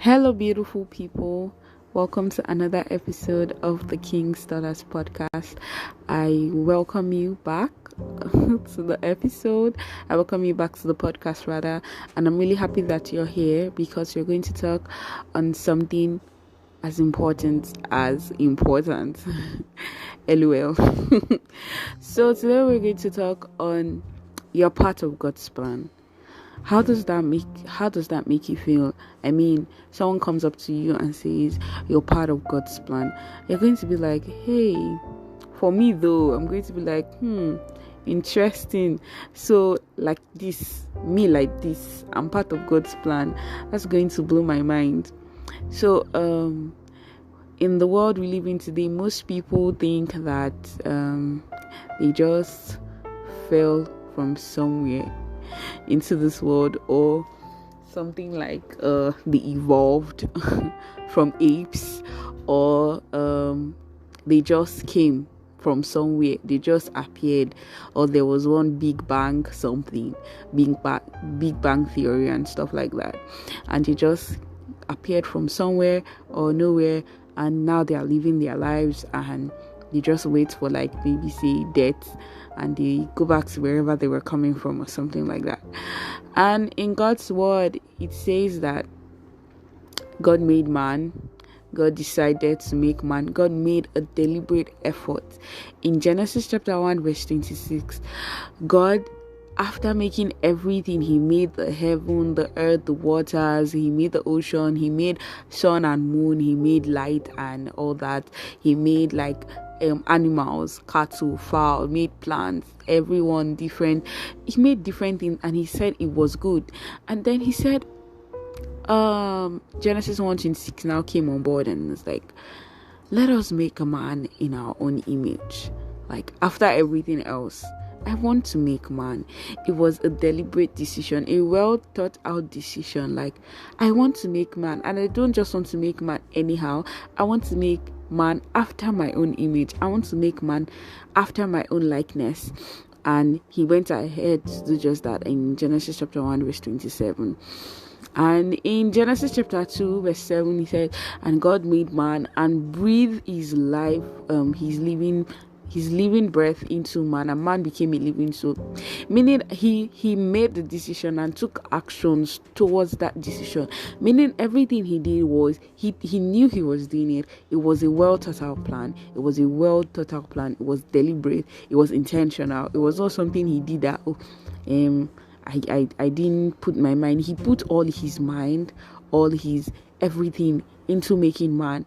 Hello, beautiful people. Welcome to another episode of the King's Daughters podcast. I welcome you back to the episode. I welcome you back to the podcast, rather. And I'm really happy that you're here because we're going to talk on something as important as important. LOL. So today we're going to talk on you're part of God's plan. How does that make you feel? I mean, someone comes up to you and says you're part of God's plan. You're going to be like, hey, for me though, I'm going to be like, interesting. So like this, I'm part of God's plan. That's going to blow my mind. So in the world we live in today, most people think that they just fell from somewhere into this world, or something like they evolved from apes, or they just came from somewhere, they just appeared, or there was one big bang theory and stuff like that, and they just appeared from somewhere or nowhere, and now they are living their lives, and they just wait for like maybe say death, and they go back to wherever they were coming from or something like that. And in God's word, it says that God made man. God decided to make man. God made a deliberate effort. In Genesis chapter 1 verse 26, God, after making everything, he made the heaven, the earth, the waters, he made the ocean, he made sun and moon, he made light and all that. He made like animals, cattle, fowl, made plants, everyone different. He made different things, and he said it was good. And then he said Genesis 1:26 now came on board, and it's like, let us make a man in our own image. Like, after everything else, I want to make man. It was a deliberate decision, a well thought out decision. Like, I want to make man, and I don't just want to make man anyhow. I want to make man after my own image. I want to make man after my own likeness. And he went ahead to do just that in Genesis chapter 1 verse 27. And in Genesis chapter 2 verse 7, he said, and God made man and breathed his life, his living breath into man, and man became a living soul. Meaning he made the decision and took actions towards that decision. Meaning everything he did was he knew he was doing it. It was a well thought out plan. It was deliberate. It was intentional. It was not something he did that I didn't put my mind. He put all his mind, all his everything into making man.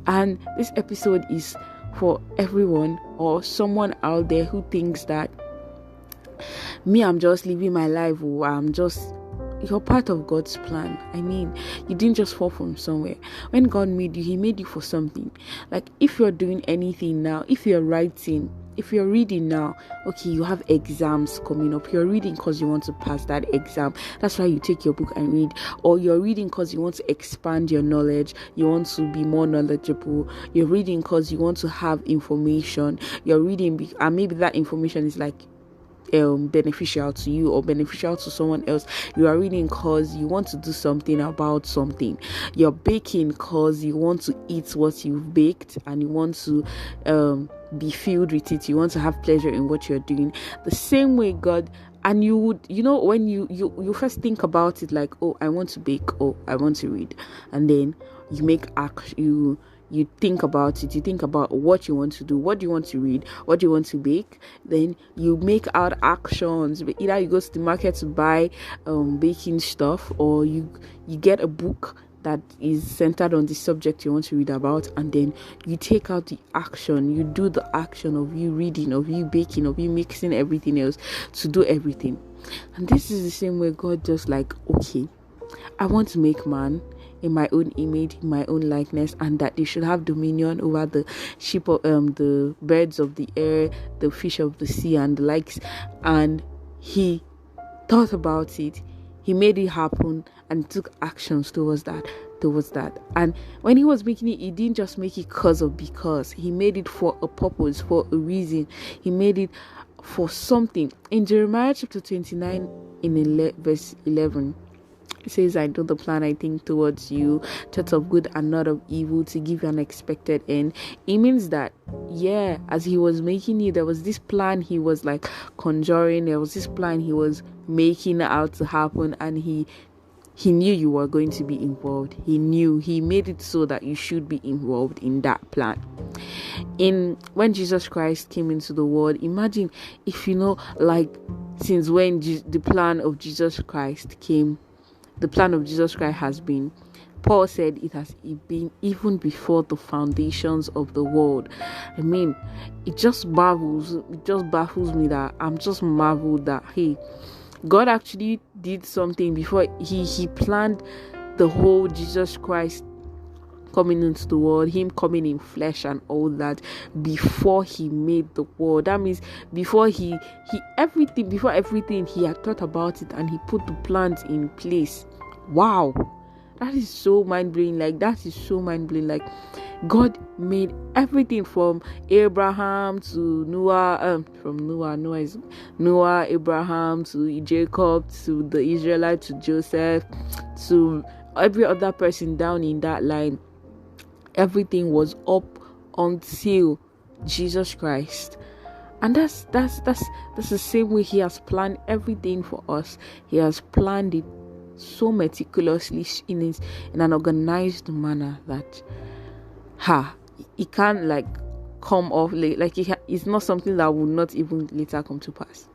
And this episode is for everyone or someone out there who thinks that I'm just living my life, or you're part of God's plan. I mean, you didn't just fall from somewhere. When God made you, he made you for something. Like, if you're doing anything now, if you're writing, if you're reading now, okay, you have exams coming up. You're reading because you want to pass that exam. That's why you take your book and read. Or you're reading because you want to expand your knowledge. You want to be more knowledgeable. You're reading because you want to have information. You're reading, and maybe that information is like beneficial to you or beneficial to someone else. You are reading because you want to do something about something. You're baking because you want to eat what you've baked, and you want to be filled with it. You want to have pleasure in what you're doing. The same way God, and you would, when you first think about it, like, oh, I want to bake, oh, I want to read, and then you make action. You think about it. You think about what you want to do. What do you want to read? What do you want to bake? Then you make out actions. Either you go to the market to buy baking stuff, or you get a book that is centered on the subject you want to read about, and then you take out the action. You do the action of you reading, of you baking, of you mixing everything else to do everything. And this is the same way God just like, okay, I want to make man in my own image, in my own likeness, and that they should have dominion over the sheep of the birds of the air, the fish of the sea, and the likes. And he thought about it, he made it happen, and took actions towards that. And when he was making it, he didn't just make it because he made it for a purpose, for a reason. He made it for something. In Jeremiah chapter 29 in verse 11, It says, I know the plan I think towards you, thoughts of good and not of evil, to give you an expected end. It means that, yeah, as he was making you, there was this plan he was like conjuring, there was this plan he was making out to happen, and he knew you were going to be involved. He made it so that you should be involved in that plan. When Jesus Christ came into the world, imagine if like, since when the plan of Jesus Christ came, the plan of Jesus Christ has been, Paul said, it has been even before the foundations of the world. I mean, it just baffles me that I'm just marveled that, hey, God actually did something before he planned the whole Jesus Christ coming into the world, him coming in flesh and all that, before he made the world. That means before everything he had thought about it, and he put the plans in place. Wow, that is so mind-blowing. Like, God made everything from Abraham to Noah, Noah, Abraham to Jacob, to the Israelites, to Joseph, to every other person down in that line. Everything was up until Jesus Christ. And that's the same way he has planned everything for us. He has planned it so meticulously in an organized manner that it can't like come off late. Like, it's not something that will not even later come to pass.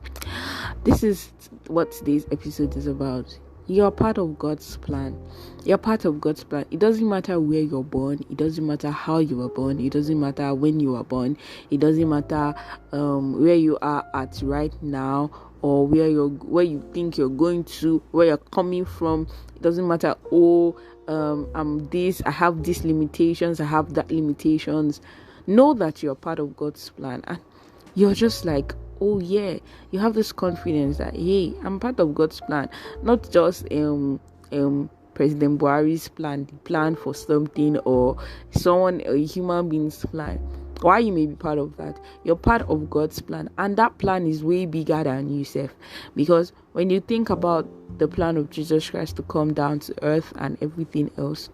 This is what today's episode is about. You're part of God's plan. You're part of God's plan. It doesn't matter where you're born. It doesn't matter how you were born. It doesn't matter when you were born. It doesn't matter where you are at right now, or where you think you're going to, where you're coming from. It doesn't matter. I'm this. I have these limitations. I have that limitations. Know that you're part of God's plan, and you're just like, oh yeah, you have this confidence that, hey, I'm part of God's plan, not just President Buhari's plan, the plan for something, or a human being's plan. Why you may be part of that, you're part of God's plan, and that plan is way bigger than yourself. Because when you think about the plan of Jesus Christ to come down to earth and everything else,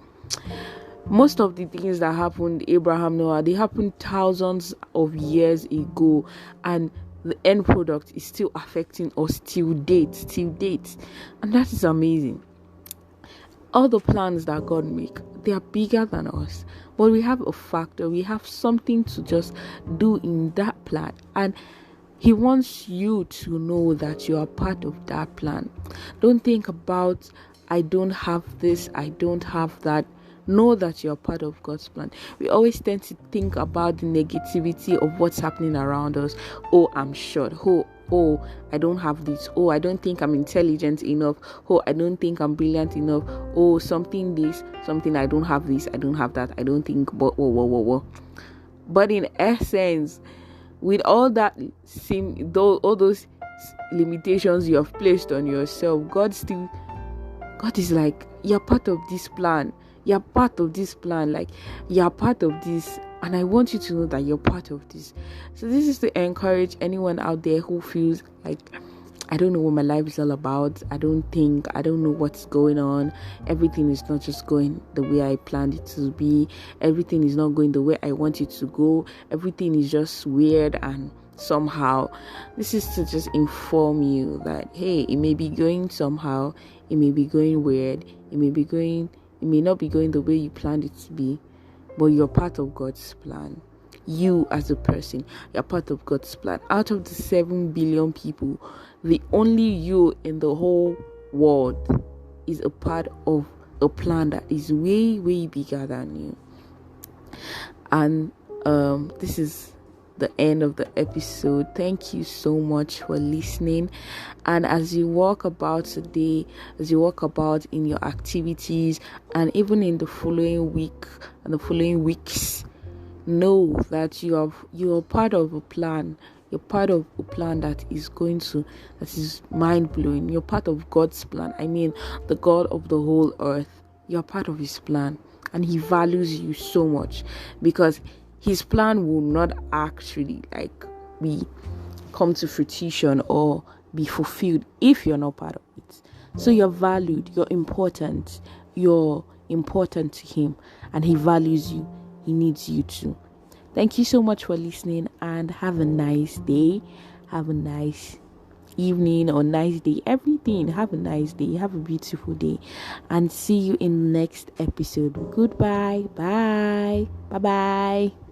most of the things that happened, Abraham, Noah, they happened thousands of years ago, and the end product is still affecting us till date, and that is amazing. All the plans that God make, they are bigger than us, but we have a factor, we have something to just do in that plan, and he wants you to know that you are part of that plan. Don't think about, I don't have this, I don't have that. Know that you're part of God's plan. We always tend to think about the negativity of what's happening around us. Oh, I'm short. Oh, I don't have this. Oh, I don't think I'm intelligent enough. Oh, I don't think I'm brilliant enough. Oh, something I don't have this, I don't have that. I don't think, but whoa. But in essence, with all that, all those limitations you have placed on yourself, God is like, you're part of this plan. You're part of this plan. Like, you're part of this, and I want you to know that you're part of this. So this is to encourage anyone out there who feels like, I don't know what my life is all about. I don't know what's going on. Everything is not just going the way I planned it to be. Everything is not going the way I want it to go. Everything is just weird and somehow. This is to just inform you that, hey, it may be going somehow. It may be going weird. It may not be going the way you planned it to be, but you're part of God's plan. You as a person, you're part of God's plan. Out of the 7 billion people, the only you in the whole world is a part of a plan that is way, way bigger than you. And this is the end of the episode. Thank you so much for listening. And as you walk about today, as you walk about in your activities, and even in the following week and the following weeks, know that you are part of a plan. You're part of a plan that is mind-blowing. You're part of God's plan. I mean, the God of the whole earth. You're part of his plan, and he values you so much, because his plan will not actually be come to fruition or be fulfilled if you're not part of it. So you're valued, you're important, you're important to him, and he values you. He needs you too. Thank you so much for listening, and have a nice day. Have a nice evening or nice day. Everything. Have a nice day. Have a beautiful day. And see you in the next episode. Goodbye. Bye. Bye-bye.